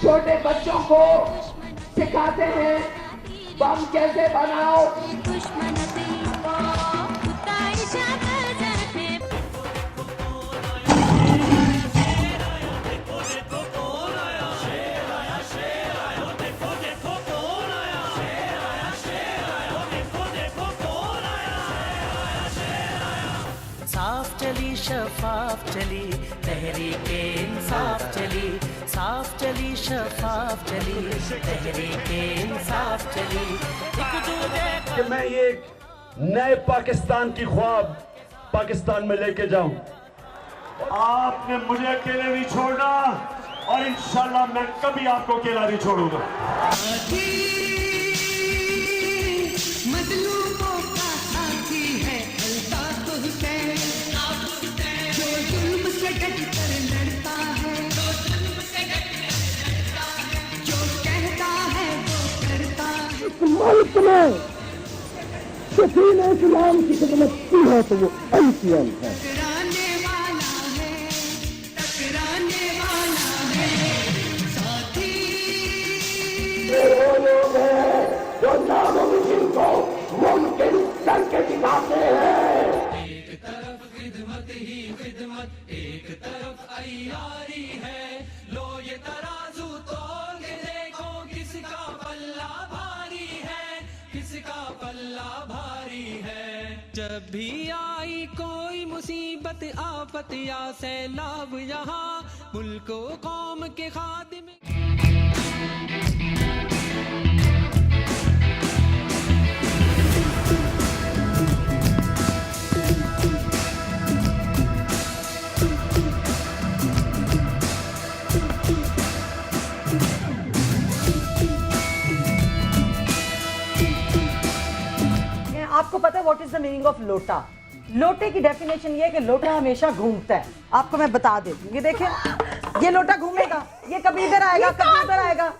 छोटे बच्चों को सिखाते हैं बम कैसे बनाओ। साफ चली शफाफ चली तहरीके इंसाफ चली, साफ चली शफाफ चली तहरीके इंसाफ चली। कि मैं ये नए पाकिस्तान की ख्वाब पाकिस्तान में लेके जाऊं। आपने मुझे अकेले नहीं छोड़ना और इंशाल्लाह मैं कभी आपको अकेला नहीं छोड़ूंगा। मुल्क में शफीन इस्लाम की खिदमत की है तो वो ICM है। वो लोग हैं जो नामुमकिन को मुमकिन करके दिखाते हैं। एक तरफ खिदमत ही खिदमत, एक तरफ अय्यारी है। लो ये तराजू तोल के देखो किसका पल्ला भारी है, किसका पल्ला भारी है। जब भी आई कोई मुसीबत आफत या सैलाब, यहाँ मुल्क कौम के खादिम। आपको पता है what is the meaning of लोटा? लोटे की डेफिनेशन ये है कि लोटा हमेशा घूमता है। आपको मैं बता देती हूँ, ये देखें, ये लोटा घूमेगा, ये कभी इधर आएगा, कभी उधर आएगा।